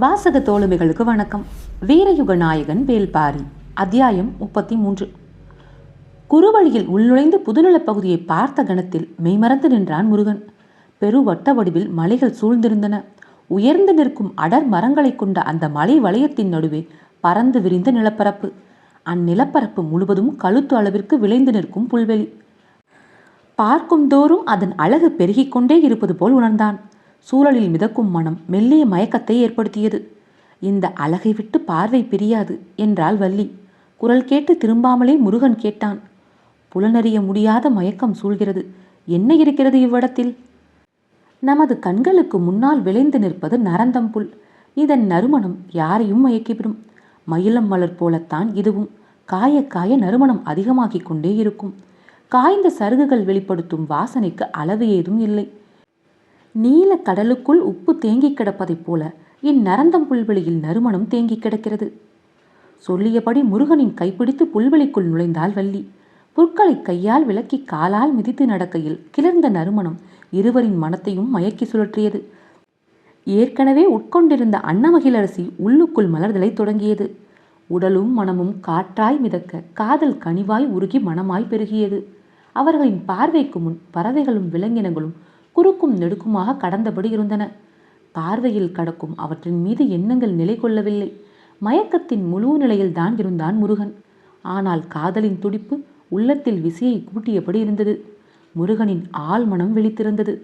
வாசக தோழமைகளுக்கு வணக்கம். வீரயுக நாயகன் வேல்பாரி. அத்தியாயம் 33. குறுவழியில் உள்நுழைந்து புதுநிலப் பகுதியை பார்த்த கணத்தில் மெய்மறந்து நின்றான் முருகன். பெருவட்ட வடிவில் மலைகள் சூழ்ந்திருந்தன. உயர்ந்து நிற்கும் அடர் மரங்களை கொண்ட அந்த மலை வளையத்தின் நடுவே பறந்து விரிந்த நிலப்பரப்பு. அந்நிலப்பரப்பு முழுவதும் கழுத்து அளவிற்கு விளைந்து நிற்கும் புல்வெளி. பார்க்கும் தோறும் அதன் அழகு பெருகிக் கொண்டே இருப்பது போல் உணர்ந்தான். சூழலில் மிதக்கும் மனம் மெல்லிய மயக்கத்தை ஏற்படுத்தியது. இந்த அழகை விட்டு பார்வை பிரியாது என்றாள் வள்ளி. குரல் கேட்டு திரும்பாமலே முருகன் கேட்டான். புலனறிய முடியாத மயக்கம் சூழ்கிறது. என்ன இருக்கிறது இவ்விடத்தில்? நமது கண்களுக்கு முன்னால் விளைந்து நிற்பது நரந்தம்புல். இதன் நறுமணம் யாரையும் மயக்கிவிடும். மயிலம் மலர் போலத்தான் இதுவும். காய காய நறுமணம் அதிகமாகிக் கொண்டே இருக்கும். காய்ந்த சருகுகள் வெளிப்படுத்தும் வாசனைக்கு அளவு ஏதும் இல்லை. நீல கடலுக்குள் உப்பு தேங்கி கிடப்பதைப் போல இந்நரந்தம் புல்வெளியில் நறுமணம் தேங்கி கிடக்கிறது. சொல்லியபடி முருகனின் கைப்பிடித்து புல்வெளிக்குள் நுழைந்தாள் வள்ளி. புற்களை கையால் விலக்கி காலால் மிதித்து நடக்கையில் கிளர்ந்த நறுமணம் இருவரின் மனத்தையும் மயக்கி சுழற்றியது. ஏற்கனவே உட்கொண்டிருந்த அன்னமகிழரசி உள்ளுக்குள் மலர்தலை தொடங்கியது. உடலும் மனமும் காற்றாய் மிதக்க காதல் கனிவாய் உருகி மனமாய் பெருகியது. அவர்களின் பார்வைக்கு முன் பறவைகளும் விலங்கினங்களும் குறுக்கும் நெடுக்குமாக கடந்தபடி இருந்தன. பார்வையில் கடக்கும் அவற்றின் மீது எண்ணங்கள் நிலை கொள்ளவில்லை. மயக்கத்தின் முழு நிலையில் தான் இருந்தான் முருகன். ஆனால் காதலின் துடிப்பு உள்ளத்தில் விசையை கூட்டியபடி இருந்தது. முருகனின் ஆள் மனம் விழித்திருந்தது.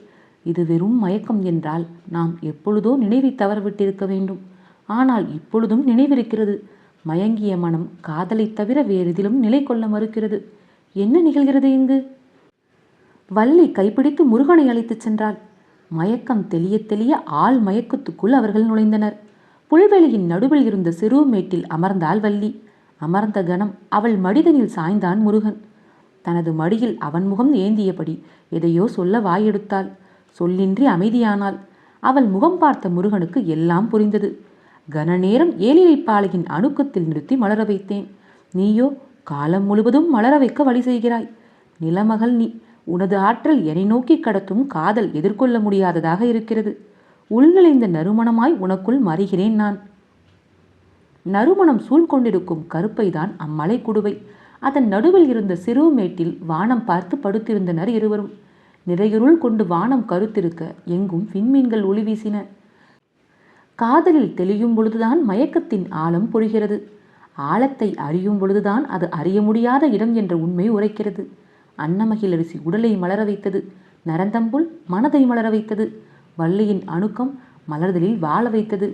இது வெறும் மயக்கம் என்றால் நாம் எப்பொழுதோ நினைவை தவறவிட்டிருக்க வேண்டும். ஆனால் இப்பொழுதும் நினைவிருக்கிறது. மயங்கிய மனம் காதலை தவிர வேறெதிலும் நிலை கொள்ள மறுக்கிறது. என்ன நிகழ்கிறது இங்கு? வள்ளி கைப்பிடித்து முருகனை அழைத்துச் சென்றாள். மயக்கம் தெளிய தெளிய ஆள் மயக்கத்துக்குள் அவர்கள் நுழைந்தனர். புல்வெளியின் நடுவில் இருந்த சிறு மேட்டில் அமர்ந்தாள் வள்ளி. அமர்ந்த கணம் அவள் மடிதனில் சாய்ந்தான் முருகன். தனது மடியில் அவன் முகம் ஏந்தியபடி எதையோ சொல்ல வாயெடுத்தாள். சொல்லின்றி அமைதியானாள். அவள் முகம் பார்த்த முருகனுக்கு எல்லாம் புரிந்தது. கன நேரம் ஏலிலைப்பாளையின் அணுக்கத்தில் நிறுத்தி மலர வைத்தேன். நீயோ காலம் முழுவதும் மலர வைக்க வழி செய்கிறாய். நிலமகள் நீ. உனது ஆற்றல் என்னை நோக்கி கடத்தும் காதல் எதிர்கொள்ள முடியாததாக இருக்கிறது. உள்நிலைந்த நறுமணமாய் உனக்குள் மறைகிறேன் நான். நறுமணம் சூழ்கொண்டிருக்கும் கருப்பை தான் அம்மலை குடுவை. அதன் நடுவில் இருந்த சிறு மேட்டில் வானம் பார்த்து படுத்திருந்தனர் இருவரும். நிறையுருள் கொண்டு வானம் கருத்திருக்க எங்கும் விண்மீன்கள் ஒளி வீசின. காதலில் தெளியும் பொழுதுதான் மயக்கத்தின் ஆழம் பொழிகிறது. ஆழத்தை அறியும் பொழுதுதான் அது அறிய முடியாத இடம் என்ற உண்மை உரைக்கிறது. அன்னமகிழரசி உடலை மலர வைத்தது. நரந்தம்புல் மனதை மலர வைத்தது. வள்ளியின் அணுக்கம் மலர்தலில் வாழ வைத்தது.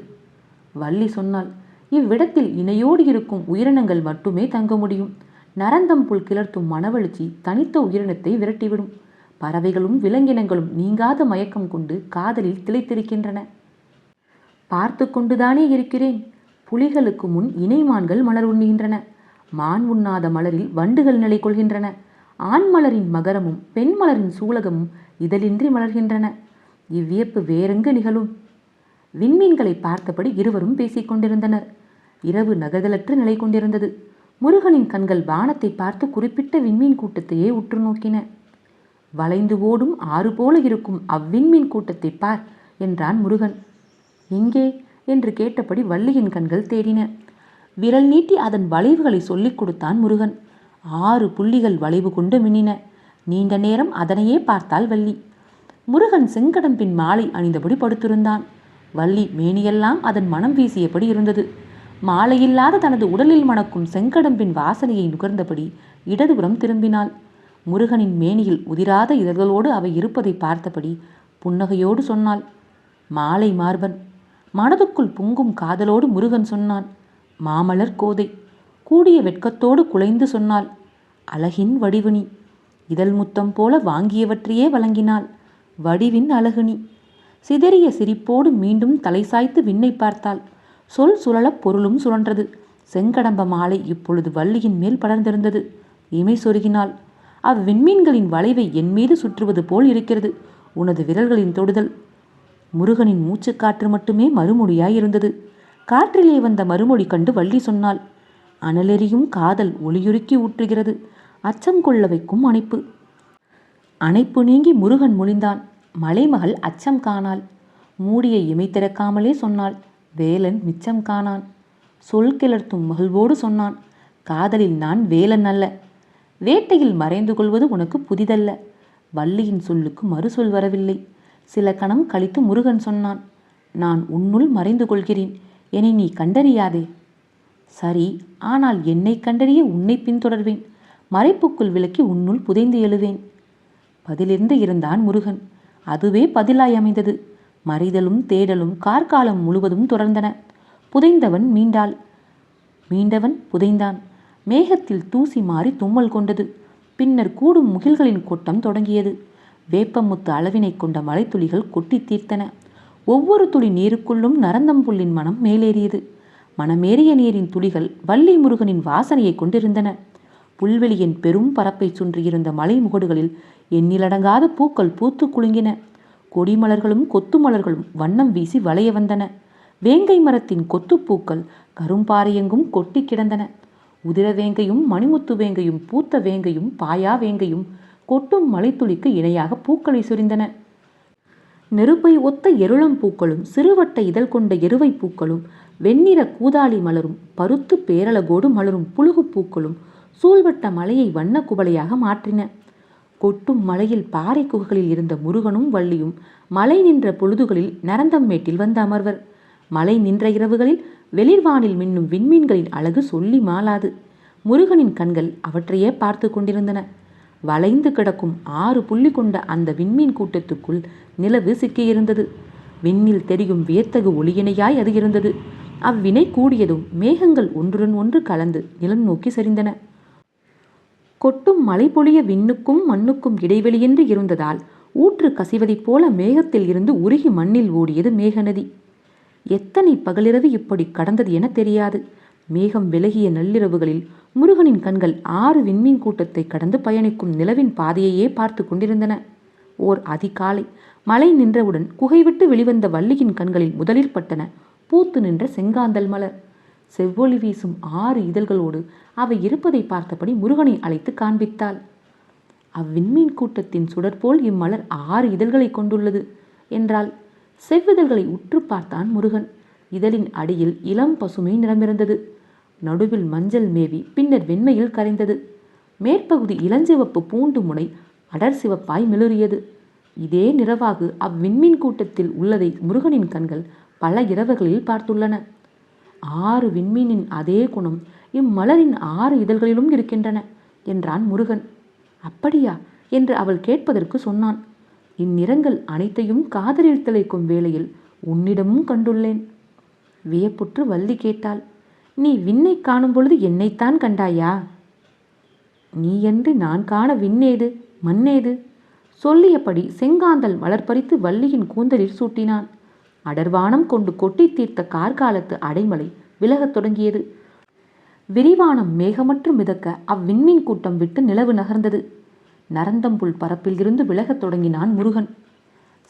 வள்ளி சொன்னாள், இவ்விடத்தில் இணையோடு இருக்கும் உயிரினங்கள் மட்டுமே தங்க முடியும். நரந்தம்புல் கிளர்த்தும் மனவெழுச்சி தனித்த உயிரினத்தை விரட்டிவிடும். பறவைகளும் விலங்கினங்களும் நீங்காத மயக்கம் கொண்டு காதலில் திளைத்திருக்கின்றன. பார்த்து கொண்டுதானே இருக்கிறேன். புலிகளுக்கு முன் இணைமான்கள் மலர் உண்ணுகின்றன. மான் உண்ணாத மலரில் வண்டுகள் நிலை கொள்கின்றன. ஆண் மலரின் மகரமும் பெண் மலரின் சூலகமும் இதழின்றி மலர்கின்றன. இவ்வியப்பு வேறெங்கு நிகழும்? விண்மீன்களை பார்த்தபடி இருவரும் பேசிக் கொண்டிருந்தனர். இரவு நகதலற்று நிலை கொண்டிருந்தது. முருகனின் கண்கள் வானத்தை பார்த்து குறிப்பிட்ட விண்மீன் கூட்டத்தையே உற்று நோக்கின. வளைந்து ஓடும் ஆறு போல இருக்கும் அவ்விண்மீன் கூட்டத்தை பார் என்றான் முருகன். எங்கே என்று கேட்டபடி வள்ளியின் கண்கள் தேடின. விரல் நீட்டி அதன் வளைவுகளை சொல்லிக் கொடுத்தான் முருகன். 6 புள்ளிகள் வளைவு கொண்டு மின்னின. நீண்ட நேரம் அதனையே பார்த்தாள் வள்ளி. முருகன் செங்கடம்பின் மாலை அணிந்தபடி படுத்திருந்தான். வள்ளி மேனியெல்லாம் அதன் மனம் வீசியபடி இருந்தது. மாலையில்லாத தனது உடலில் மணக்கும் செங்கடம்பின் வாசனையை நுகர்ந்தபடி இடதுபுறம் திரும்பினாள். முருகனின் மேனியில் உதிராத இதழ்களோடு அவை இருப்பதை பார்த்தபடி புன்னகையோடு சொன்னாள், மாலை மார்பன். மனதுக்குள் பொங்கும் காதலோடு முருகன் சொன்னான், மாமலர் கோதை. கூடிய வெட்கத்தோடு குலைந்து சொன்னாள், அழகின் வடிவுனி. இதழ் முத்தம் போல வாங்கியவற்றையே வழங்கினாள், வடிவின் அழகுனி. சிதறிய சிரிப்போடு மீண்டும் தலை சாய்த்து விண்ணை பார்த்தாள். சொல் சுழலப் பொருளும் சுழன்றது. செங்கடம்ப மாலை இப்பொழுது வள்ளியின் மேல் படர்ந்திருந்தது. இமை சொருகினாள். அவ்விண்மீன்களின் வளைவை என் மீது சுற்றுவது போல் இருக்கிறது உனது விரல்களின் தொடுதல். முருகனின் மூச்சுக்காற்று மட்டுமே மறுமொழியாய் இருந்தது. காற்றிலே வந்த மறுமொழி கண்டு வள்ளி சொன்னாள், அனலெறியும் காதல் ஒளியுருக்கி ஊற்றுகிறது. அச்சம் கொள்ள வைக்கும் அணைப்பு. அணைப்பு நீங்கி முருகன் மொழிந்தான். மலைமகள் அச்சம் காணாள். மூடிய இமை திறக்காமலே சொன்னாள், வேலன் மிச்சம் காணான். சொல் கிளர்த்தும் மகிழ்வோடு சொன்னான், காதலில் நான் வேலன் அல்ல. வேட்டையில் மறைந்து கொள்வது உனக்கு புதிதல்ல. வள்ளியின் சொல்லுக்கு மறுசொல் வரவில்லை. சில கணம் கழித்து முருகன் சொன்னான், நான் உன்னுள் மறைந்து கொள்கிறேன், என்னை நீ கண்டறியாதே. சரி, ஆனால் என்னை கண்டறிய உன்னை பின்தொடர்வேன். மறைப்புக்குள் விலக்கி உன்னுள் புதைந்து எழுவேன். பதிலிருந்து இருந்தான் முருகன். அதுவே பதிலாய் அமைந்தது. மறைதலும் தேடலும் கார்காலம் முழுவதும் தொடர்ந்தன. புதைந்தவன் மீண்டவன் புதைந்தான். மேகத்தில் தூசி மாறி தும்மல் கொண்டது. பின்னர் கூடும் முகில்களின் கொட்டம் தொடங்கியது. வேப்பமுத்து அளவினை கொண்ட மலைத்துளிகள் கொட்டி தீர்த்தன. ஒவ்வொரு துளி நீருக்குள்ளும் நரந்தம்புல்லின் மனம் மேலேறியது. மனமேறிய நீரின் துளிகள் வள்ளி முருகனின் வாசனையை கொண்டிருந்தன. புல்வெளியின் பெரும் பரப்பை சுன்றியிருந்த மலை முகடுகளில் எண்ணிலடங்காத பூக்கள் பூத்து குலுங்கின. கொடிமலர்களும் கொத்து மலர்களும் வண்ணம் வீசி வளைய வந்தன. வேங்கை மரத்தின் கொத்துப்பூக்கள் கரும்பாறையெங்கும் கொட்டி கிடந்தன. உதிர வேங்கையும் மணிமுத்து வேங்கையும் பூத்த வேங்கையும் பாயா வேங்கையும் கொட்டும் மலைத்துளிக்கு இணையாக பூக்களை சொரிந்தன. நெருப்பை ஒத்த எருளம் பூக்களும் சிறுவட்ட இதழ் கொண்ட எருவை பூக்களும் வெண்ணிற கூதாளி மலரும் பருத்து பேரழகோடு மலரும் புழுகு பூக்களும் சூழ்வட்ட மலையை வண்ண குவளையாக மாற்றின. கொட்டும் மலையில் பாறை குகைகளில் இருந்த முருகனும் வள்ளியும் மலை நின்ற பொழுதுகளில் நரந்தம்மேட்டில் வந்து அமர்வர். மலை நின்ற இரவுகளில் வெளிர்வானில் மின்னும் விண்மீன்களின் அழகு சொல்லி மாளாது. முருகனின் கண்கள் அவற்றையே பார்த்து கொண்டிருந்தன. வளைந்து கிடக்கும் 6 புள்ளி கொண்ட அந்த விண்மீன் கூட்டத்துக்குள் நிலவு சிக்கியிருந்தது. விண்ணில் தெரியும் வியத்தகு ஒளியினையாய் அது இருந்தது. அவ்வினை கூடியதும் மேகங்கள் ஒன்றுடன் ஒன்று கலந்து நிலம் நோக்கி சரிந்தன. கொட்டும் மழை பொழிய விண்ணுக்கும் மண்ணுக்கும் இடைவெளியின்றி இருந்ததால் ஊற்று கசிவதைப் போல மேகத்தில் இருந்து உருகி மண்ணில் ஓடியது மேகநதி. எத்தனை பகலிரவு இப்படி கடந்தது என தெரியாது. மேகம் விலகிய நள்ளிரவுகளில் முருகனின் கண்கள் 6 விண்மீன் கூட்டத்தை கடந்து பயணிக்கும் நிலவின் பாதையையே பார்த்து கொண்டிருந்தன. ஓர் அதிகாலை மழை நின்றவுடன் குகை விட்டு வெளிவந்த வள்ளியின் கண்களில் முதலில் பட்டன பூத்து நின்ற செங்காந்தல் மலர். செவ்வொளி வீசும் 6 இதழ்களோடு அவை இருப்பதை பார்த்தபடி முருகனை அழைத்து காண்பித்தாள். அவ்விண்மீன் கூட்டத்தின் சுடர்போல் இம்மலர் 6 இதழ்களை கொண்டுள்ளது என்றால். செவ்விதழ்களை உற்று பார்த்தான் முருகன். இதழின் அடியில் இளம் பசுமை நிறமிருந்தது. நடுவில் மஞ்சள் மேவி பின்னர் வெண்மையில் கரைந்தது. மேற்பகுதி இளஞ்சிவப்பு பூண்டு முனை அடர் சிவப்பாய் மிளறியது. இதே நிறவாகு அவ்விண்மீன் கூட்டத்தில் உள்ளதை முருகனின் கண்கள் பல இரவுகளில் பார்த்துள்ளன. 6 விண்மீனின் அதே குணம் இம்மலரின் 6 இதழ்களிலும் இருக்கின்றன என்றான் முருகன். அப்படியா என்று அவள் கேட்பதற்கு சொன்னான். இந்நிறங்கள் அனைத்தையும் காதலில் திளைக்கும் வேளையில் உன்னிடமும் கண்டுள்ளேன். வியப்புற்று வள்ளி கேட்டாள், நீ விண்ணை காணும் பொழுது என்னைத்தான் கண்டாயா? நீயன்று நான் காண விண்ணேது மண்ணேது? சொல்லியபடி செங்காந்தல் மலர்பறித்து வள்ளியின் கூந்தலில் சூட்டினான். அடர்வானம் கொண்டு கொட்டி தீர்த்த கார்காலத்து அடைமலை விலகத் தொடங்கியது. விரிவானம் மேகமற்று மிதக்க அவ்விண்மீன் கூட்டம் விட்டு நிலவு நகர்ந்தது. நரந்தம்புல் பரப்பில் இருந்து விலகத் தொடங்கினான் முருகன்.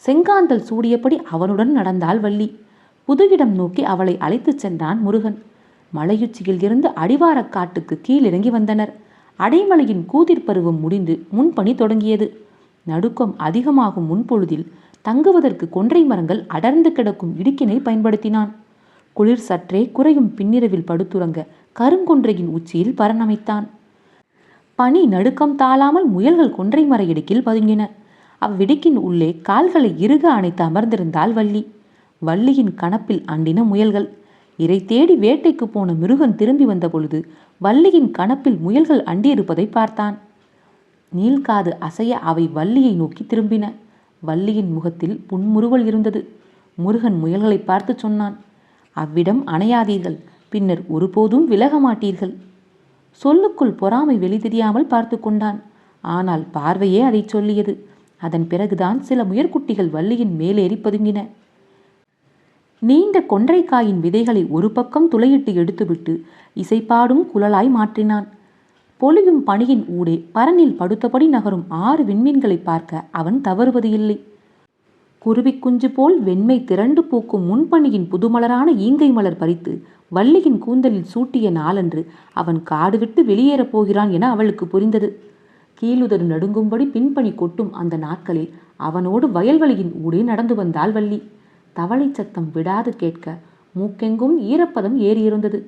செங்காந்தல் சூடியபடி அவனுடன் நடந்தாள் வள்ளி. புதுவிடம் நோக்கி அவளை அழைத்துச் சென்றான் முருகன். மலையுச்சியில் இருந்து அடிவாரக் காட்டுக்கு கீழிறங்கி வந்தனர். அடைமலையின் கூதிர் பருவம் முடிந்து முன்பணி தொடங்கியது. நடுக்கம் அதிகமாகும் முன்பொழுதில் தங்குவதற்கு கொன்றை மரங்கள் அடர்ந்து கிடக்கும் இடுக்கினை பயன்படுத்தினான். குளிர் சற்றே குறையும் பின்னிரவில் படுத்துறங்க கருங்கொன்றையின் உச்சியில் பரணமைத்தான். பனி நடுக்கம் தாழாமல் முயல்கள் கொன்றை மர இடுக்கில் பதுங்கின. அவ்விடுக்கின் உள்ளே கால்களை இறுக அணைத்து அமர்ந்திருந்தாள் வள்ளி. வள்ளியின் கணப்பில் அண்டின முயல்கள். இரை தேடி வேட்டைக்கு போன மிருகன் திரும்பி வந்த பொழுது வள்ளியின் கணப்பில் முயல்கள் அண்டியிருப்பதை பார்த்தான். நீள்காது அசைய அவை வள்ளியை நோக்கி திரும்பின. வள்ளியின் முகத்தில் புன்முறுவல் இருந்தது. முருகன் முயல்களை பார்த்து சொன்னான், அவ்விடம் அணையாதீர்கள், பின்னர் ஒருபோதும் விலக மாட்டீர்கள். சொல்லுக்குள் பொறாமை வெளி தெரியாமல் பார்த்து கொண்டான். ஆனால் பார்வையே அதை சொல்லியது. அதன் பிறகுதான் சில முயற்குட்டிகள் வள்ளியின் மேலேறி பதுங்கின. நீண்ட கொன்றைக்காயின் விதைகளை ஒரு பக்கம் துளையிட்டு எடுத்துவிட்டு இசைப்பாடும் குழலாய் மாற்றினான். பொழியும் பனியின் ஊடே பரனில் படுத்தபடி நகரும் 6 விண்மீன்களை பார்க்க அவன் தவறுவது இல்லை. குருவி குஞ்சு போல் வெண்மை திரண்டு பூக்கும் முன்பணியின் புதுமலரான ஈங்கை மலர் பறித்து வள்ளியின் கூந்தலில் சூட்டிய நாளன்று அவன் காடு விட்டு வெளியேறப் போகிறான் என அவளுக்கு புரிந்தது. கீழுதடு நடுங்கும்படி பின்பணி கொட்டும் அந்த நாட்களில் அவனோடு வயல்வெளியின் ஊடே நடந்து வந்தாள் வள்ளி. தவளை சத்தம் விடாது கேட்க மூக்கெங்கும் ஈரப்பதம் ஏறியிருந்தது.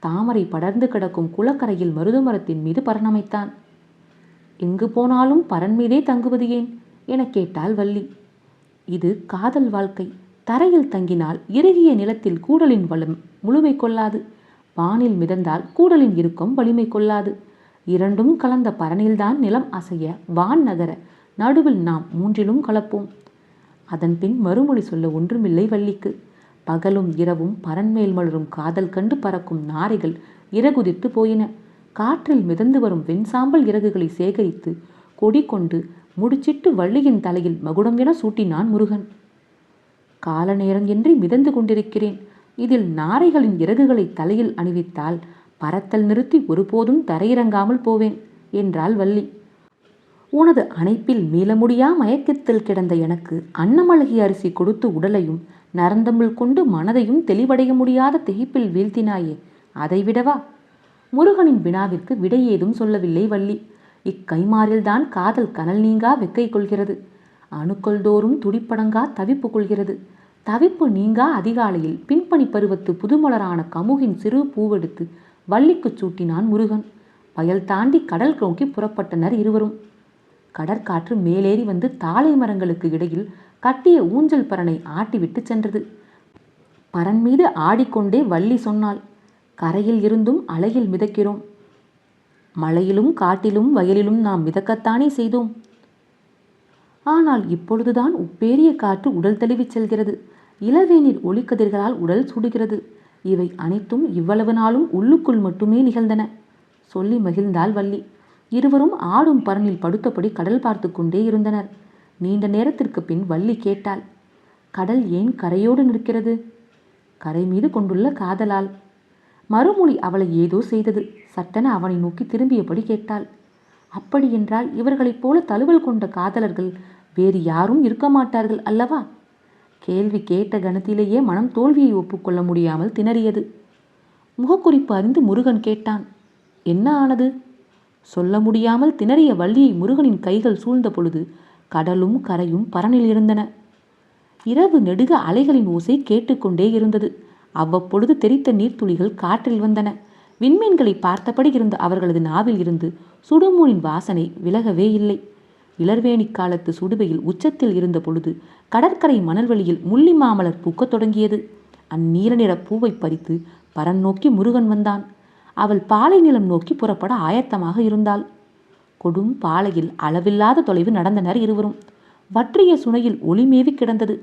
தாமரை படர்ந்து கிடக்கும் குளக்கரையில் மருதமரத்தின் மீது பரணமைத்தான். எங்கு போனாலும் பரன் மீதே தங்குவது ஏன் என கேட்டாள் வள்ளி. இது காதல் வாழ்க்கை. தரையில் தங்கினால் இறுகிய நிலத்தில் கூடலின் வளம் முழுமை கொள்ளாது. வானில் மிதந்தால் கூடலின் இறுக்கம் வலிமை கொள்ளாது. இரண்டும் கலந்த பரனில்தான் நிலம் அசைய, வான் நகர, நடுவில் நாம் மூன்றிலும் கலப்போம். அதன் பின் மறுமொழி சொல்ல ஒன்றுமில்லை வள்ளிக்கு. பகலும் இரவும் பரன்மேல் மலரும் காதல் கண்டு பறக்கும் நாரைகள் இறகுதித்து போயின. காற்றில் மிதந்து வரும் வெண்சாம்பல் இறகுகளை சேகரித்து கொடி கொண்டு முடிச்சிட்டு வள்ளியின் தலையில் மகுடம் என சூட்டினான் முருகன். கால நேரம் என்று மிதந்து கொண்டிருக்கிறேன். இதில் நாரைகளின் இறகுகளை தலையில் அணிவித்தால் பறத்தல் நிறுத்தி ஒருபோதும் தரையிறங்காமல் போவேன் என்றாள் வள்ளி. உனது அணைப்பில் மீள முடியா மயக்கத்தில் கிடந்த எனக்கு அன்னமழகி அரிசி கொடுத்து உடலையும் நரந்தமிழ் கொண்டு மனதையும் தெளிவடைய முடியாத திகைப்பில் வீழ்த்தினாயே, அதைவிடவா? முருகனின் வினாவிற்கு விடை ஏதும் சொல்லவில்லை வள்ளி. இக்கைமாறில்தான் காதல் கனல் நீங்கா வெக்கை கொள்கிறது. அணுக்கள் தோறும் துடிப்படங்கா தவிப்பு கொள்கிறது. தவிப்பு நீங்கா அதிகாலையில் பின்பணி பருவத்து புதுமலரான கமுகின் சிறு பூவெடுத்து வள்ளிக்கு சூட்டினான் முருகன். வயல் தாண்டி கடல் நோக்கி புறப்பட்டனர் இருவரும். கடற்காற்று மேலேறி வந்து தாழை மரங்களுக்கு இடையில் கட்டிய ஊஞ்சல் பரனை ஆட்டிவிட்டு சென்றது. பரன் மீது ஆடிக்கொண்டே வள்ளி சொன்னாள், கரையில் இருந்தும் அலையில் மிதக்கிறோம். மலையிலும் காட்டிலும் வயலிலும் நாம் மிதக்கத்தானே செய்தோம். ஆனால் இப்பொழுதுதான் உப்பேறிய காற்று உடல் தழுவிச் செல்கிறது. இளவேநீர் ஒளிக்கதிர்களால் உடல் சுடுகிறது. இவை அனைத்தும் இவ்வளவு நாளும் உள்ளுக்குள் மட்டுமே நிகழ்ந்தன சொல்லி மகிழ்ந்தாள் வள்ளி. இருவரும் ஆடும் பரனில் படுத்தபடி கடல் பார்த்து கொண்டே இருந்தனர். நீண்ட நேரத்திற்கு பின் வள்ளி கேட்டாள், கடல் ஏன் கரையோடு நிற்கிறது? கரை மீது கொண்டுள்ள காதலால். மறுமொழி அவளை ஏதோ செய்தது. சட்டென அவனை நோக்கி திரும்பியபடி கேட்டாள், அப்படியென்றால் இவர்களைப் போல தழுவல் கொண்ட காதலர்கள் வேறு யாரும் இருக்க மாட்டார்கள் அல்லவா? கேள்வி கேட்ட கணத்திலேயே மனம் தோல்வியை ஒப்புக்கொள்ள முடியாமல் திணறியது. முகக்குறிப்பு அறிந்து முருகன் கேட்டான், என்ன ஆனது? சொல்ல முடியாமல் திணறிய வள்ளியை முருகனின் கைகள் சூழ்ந்த பொழுது கடலும் கரையும் பரனில் இருந்தன. இரவு நெடுக அலைகளின் ஓசை கேட்டுக்கொண்டே இருந்தது. அவ்வப்பொழுது தெரித்த நீர்த்துளிகள் காற்றில் வந்தன. விண்மீன்களை பார்த்தபடி இருந்த அவர்களது நாவில் இருந்து சுடுமூனின் வாசனை விலகவே இல்லை. இளர்வேணி காலத்து சுடுவையில் உச்சத்தில் இருந்த பொழுது கடற்கரை மணல்வெளியில் முள்ளி மாமலர் பூக்கத் தொடங்கியது. அந்நீல நிற பூவை பறித்து பரன் நோக்கி முருகன் வந்தான். அவள் பாலை நிலம் நோக்கி புறப்பட ஆயத்தமாக இருந்தாள். கொடும் பாலையில் அளவில்லாத தொலைவு நடந்தனர் இருவரும். வற்றிய சுனையில் ஒளிமேவி கிடந்தது.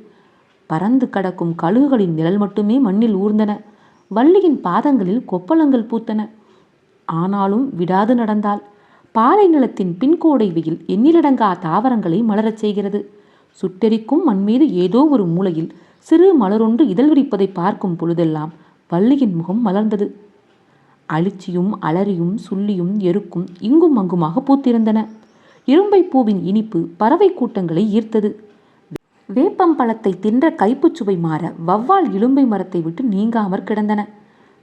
பறந்து கடக்கும் கழுகுகளின் நிழல் மட்டுமே மண்ணில் ஊர்ந்தன. வள்ளியின் பாதங்களில் கொப்பளங்கள் பூத்தன. ஆனாலும் விடாது நடந்தாள். பாலை நிலத்தின் பின்கோடை வெயில் எண்ணிலடங்கா தாவரங்களை மலரச் செய்கிறது. சுட்டெரிக்கும் மண் மீது ஏதோ ஒரு மூலையில் சிறு மலரொன்று இதழ் விரிப்பதை பார்க்கும் பொழுதெல்லாம் வள்ளியின் முகம் மலர்ந்தது. அழிச்சியும் அலரியும் சுள்ளியும் எருக்கும் இங்கும் அங்குமாக பூத்திருந்தன. இரும்பை பூவின் இனிப்பு பறவை கூட்டங்களை ஈர்த்தது. வேப்பம்பழத்தை தின்ற கைப்புச்சுவை மாற வவ்வால் இலும்பை மரத்தை விட்டு நீங்காமற் கிடந்தன.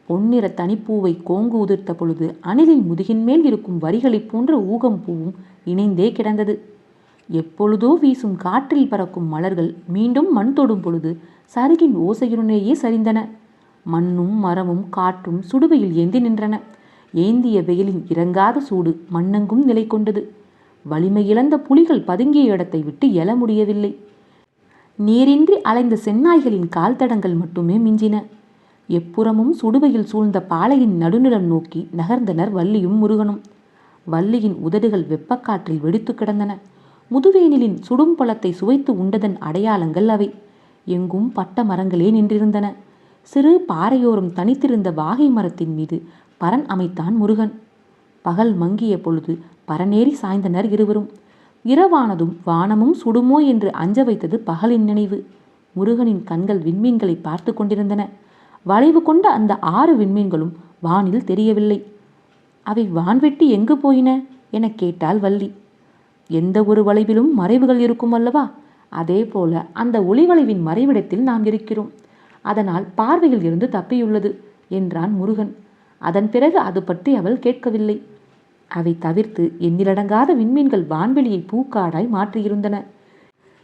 பொன்னிற தனிப்பூவை கோங்கு உதிர்த்த பொழுது அணிலின் முதுகின் மேல் இருக்கும் வரிகளைப் போன்ற ஊகம் பூவும் இணைந்தே கிடந்தது. எப்பொழுதோ வீசும் காற்றில் பறக்கும் மலர்கள் மீண்டும் மண் தொடும் பொழுது சருகின் ஓசையுடனேயே சரிந்தன. மண்ணும் மரமும் காற்றும் சுடுவையில் ஏந்தி நின்றன. ஏந்திய வெயிலின் இறங்காத சூடு மண்ணெங்கும் நிலை கொண்டது. வலிமை இழந்த புலிகள் பதுங்கிய இடத்தை விட்டு எழ முடியவில்லை. நீரின்றி அலைந்த செந்நாய்களின் கால் தடங்கள் மட்டுமே மிஞ்சின. எப்புறமும் சுடுவையில் சூழ்ந்த பாலையின் நடுநிலம் நோக்கி நகர்ந்தனர் வள்ளியும் முருகனும். வள்ளியின் உதடுகள் வெப்பக்காற்றில் வெடித்து கிடந்தன. முதுவேனிலின் சுடும் பழத்தை சுவைத்து உண்டதன் அடையாளங்கள் அவை. எங்கும் பட்ட மரங்களே நின்றிருந்தன. சிறு பாறையோரம் தனித்திருந்த வாகை மரத்தின் மீது பரன் அமைத்தான் முருகன். பகல் மங்கிய பொழுது பரநேறி சாய்ந்தனர் இருவரும். இரவானதும் வானமும் சுடுமோ என்று அஞ்ச வைத்தது பகலின் நினைவு. முருகனின் கண்கள் விண்மீன்களை பார்த்து கொண்டிருந்தன. வளைவு கொண்ட அந்த 6 விண்மீன்களும் வானில் தெரியவில்லை. அவை வான்வெட்டி எங்கு போயின என கேட்டாள் வள்ளி. எந்த ஒரு வளைவிலும் மறைவுகள் இருக்கும் அல்லவா? அதே போல அந்த ஒளிவளைவின் மறைவிடத்தில் நாம் இருக்கிறோம். அதனால் பார்வையில் இருந்து தப்பியுள்ளது என்றான் முருகன். அதன் பிறகு அது பற்றி அவள் கேட்கவில்லை. அவை தவிர்த்து எண்ணிலடங்காத விண்மீன்கள் வான்வெளியை பூக்காடாய் மாற்றியிருந்தன.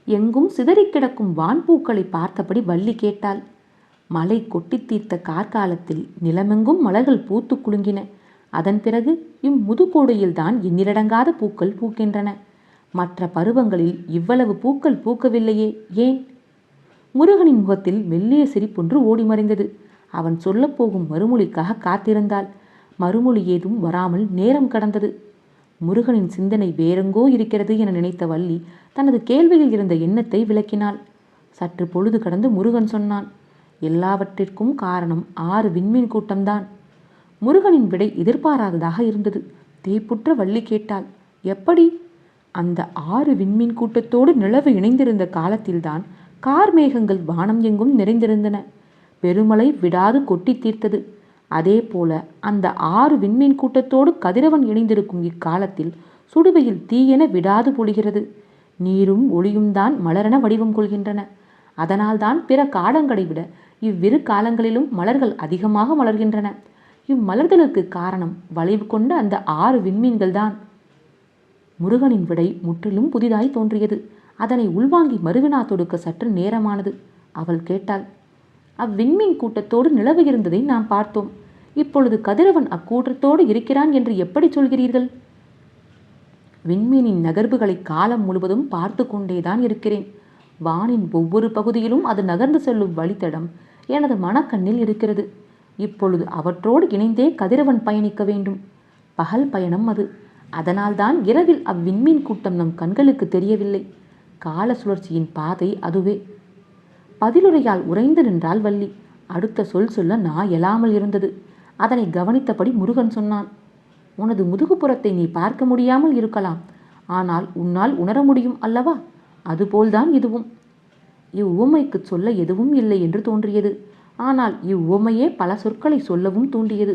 எங்கும் சிதறி கிடக்கும் வான்பூக்களை பார்த்தபடி வள்ளி கேட்டாள், மழை கொட்டி தீர்த்த கார்காலத்தில் நிலமெங்கும் மலர்கள் பூத்து குலுங்கின. அதன் பிறகு இம்முதுகோடையில்தான் எண்ணிலடங்காத பூக்கள் பூக்கின்றன. மற்ற பருவங்களில் இவ்வளவு பூக்கள் பூக்கவில்லையே, ஏன்? முருகனின் முகத்தில் மெல்லிய சிரிப்பொன்று ஓடி மறைந்தது. அவன் சொல்லப்போகும் மறுமொழிக்காக காத்திருந்தாள். மறுமொழி ஏதும் வராமல் நேரம் கடந்தது. முருகனின் சிந்தனை வேறெங்கோ இருக்கிறது என நினைத்த வள்ளி தனது கேள்வியில் இருந்த எண்ணத்தை விளக்கினாள். சற்று பொழுது கடந்து முருகன் சொன்னான், எல்லாவற்றிற்கும் காரணம் 6 விண்மீன் கூட்டம்தான். முருகனின் விடை எதிர்பாராததாக இருந்தது. தீப்புற்ற வள்ளி கேட்டாள், எப்படி? அந்த 6 விண்மீன் கூட்டத்தோடு நிலவு இணைந்திருந்த காலத்தில்தான் கார்மேகங்கள் வானம் எங்கும் நிறைந்திருந்தன. பெருமழை விடாது கொட்டி தீர்த்தது. அதே போல அந்த 6 விண்மீன் கூட்டத்தோடு கதிரவன் இணைந்திருக்கும் இக்காலத்தில் சுடுவையில் தீயென விடாது பொழிகிறது. நீரும் ஒளியும் தான் மலரென வடிவம் கொள்கின்றன. அதனால்தான் பிற காலங்களை விட இவ்விரு காலங்களிலும் மலர்கள் அதிகமாக மலர்கின்றன. இம்மலர்களுக்கு காரணம் வளைவு கொண்ட அந்த 6 விண்மீன்கள் தான். முருகனின் விடை முற்றிலும் புதிதாய் தோன்றியது. அதனை உள்வாங்கி மறுவினா தொடுக்க சற்று நேரமானது. அவள் கேட்டாள், அவ்விண்மீன் கூட்டத்தோடு நிலவு இருந்ததை நாம் பார்த்தோம். இப்பொழுது கதிரவன் அக்கூட்டத்தோடு இருக்கிறான் என்று எப்படி சொல்கிறீர்கள்? விண்மீனின் நகர்வுகளை காலம் முழுவதும் பார்த்து கொண்டேதான் இருக்கிறேன். வானின் ஒவ்வொரு பகுதியிலும் அது நகர்ந்து செல்லும் வழித்தடம் எனது மனக்கண்ணில் இருக்கிறது. இப்பொழுது அவற்றோடு இணைந்தே கதிரவன் பயணிக்க வேண்டும். பகல் பயணம் அது. அதனால்தான் இரவில் அவ்விண்மீன் கூட்டம் நம் கண்களுக்கு தெரியவில்லை. கால சுழற்சியின் பாதை அதுவே. பதிலுரையால் உறைந்து நின்றாள் வள்ளி. அடுத்த சொல்ல நான் எழாமல் இருந்தது. அதனை கவனித்தபடி முருகன் சொன்னான், உனது முதுகுப்புறத்தை நீ பார்க்க முடியாமல் இருக்கலாம், ஆனால் உன்னால் உணர முடியும் அல்லவா? அதுபோல்தான் இதுவும். இவ்வுவமைக்கு சொல்ல எதுவும் இல்லை என்று தோன்றியது. ஆனால் இவ்வுவமையே பல சொற்களை சொல்லவும் தூண்டியது.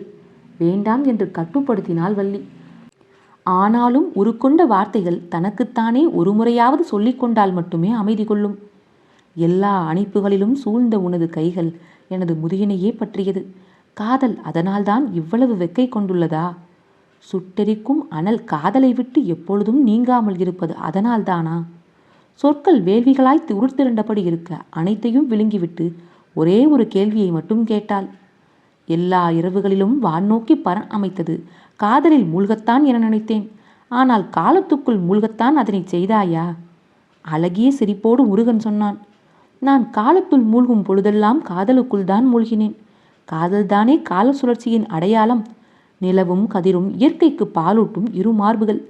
வேண்டாம் என்று கட்டுப்படுத்தினாள் வள்ளி. ஆனாலும் உருக்கொண்ட வார்த்தைகள் தனக்குத்தானே ஒரு முறையாவது சொல்லிக்கொண்டால் மட்டுமே அமைதி கொள்ளும். எல்லா அணைப்புகளிலும் சூழ்ந்த உனது கைகள் எனது முதுகினையே பற்றியது. காதல் அதனால்தான் இவ்வளவு வெக்கை கொண்டுள்ளதா? சுட்டெரிக்கும் அனல் காதலை விட்டு எப்பொழுதும் நீங்காமல் இருப்பது அதனால்தானா? சொற்கள் வேள்விகளாய் உருத்திரண்டபடி இருக்க அனைத்தையும் விழுங்கிவிட்டு ஒரே ஒரு கேள்வியை மட்டும் கேட்டாள். எல்லா இரவுகளிலும் வான்நோக்கி பரன் அமைத்தது காதலில் மூழ்கத்தான் என நினைத்தேன். ஆனால் காலத்துக்குள் மூழ்கத்தான் அதனை செய்தாயா? அழகிய சிரிப்போடு முருகன் சொன்னான், நான் காலத்துள் மூழ்கும் பொழுதெல்லாம் காதலுக்குள் தான் மூழ்கினேன். காதல்தானே கால சுழற்சியின் அடையாளம். நிலவும் கதிரும் இயற்கைக்கு பாலூட்டும் இரு மார்புகள்.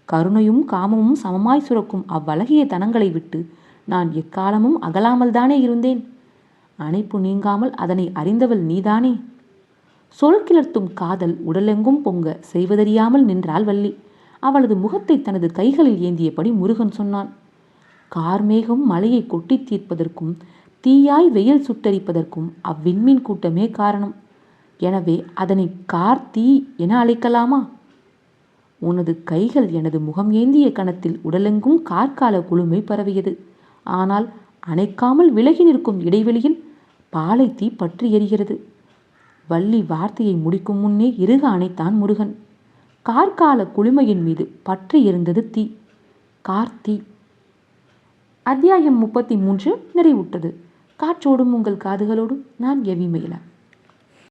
கருணையும் காமமும் சமமாய் சுரக்கும் அவ்வழகிய தனங்களை விட்டு நான் எக்காலமும் அகலாமல் தானே இருந்தேன். அணைப்பு நீங்காமல் அதனை அறிந்தவள் நீதானே. சொல் கிளர்த்தும் காதல் உடலெங்கும் பொங்க செய்வதறியாமல் நின்றாள் வள்ளி. அவளது முகத்தை தனது கைகளில் ஏந்தியபடி முருகன் சொன்னான், கார்மேகம் மலையை கொட்டி தீர்ப்பதற்கும் தீயாய் வெயில் சுட்டரிப்பதற்கும் அவ்விண்மீன் கூட்டமே காரணம். எனவே அதனை கார் தீ என அழைக்கலாமா? உனது கைகள் எனது முகம் ஏந்திய கணத்தில் உடலெங்கும் கார்கால குளுமை பரவியது. ஆனால் அணைக்காமல் விலகி நிற்கும் இடைவெளியில் பாலை தீ பற்றி எரிகிறது. வள்ளி வார்த்தையை முடிக்கும் முன்னே இறுக அணைத்தான் முருகன். கார்கால குளுமையின் மீது பற்றி எரிந்தது தீ. கார்த்தி. அத்தியாயம் 33 நிறைவுற்றது. காற்றோடும் உங்கள் காதுகளோடும் நான் எவி மயிலா.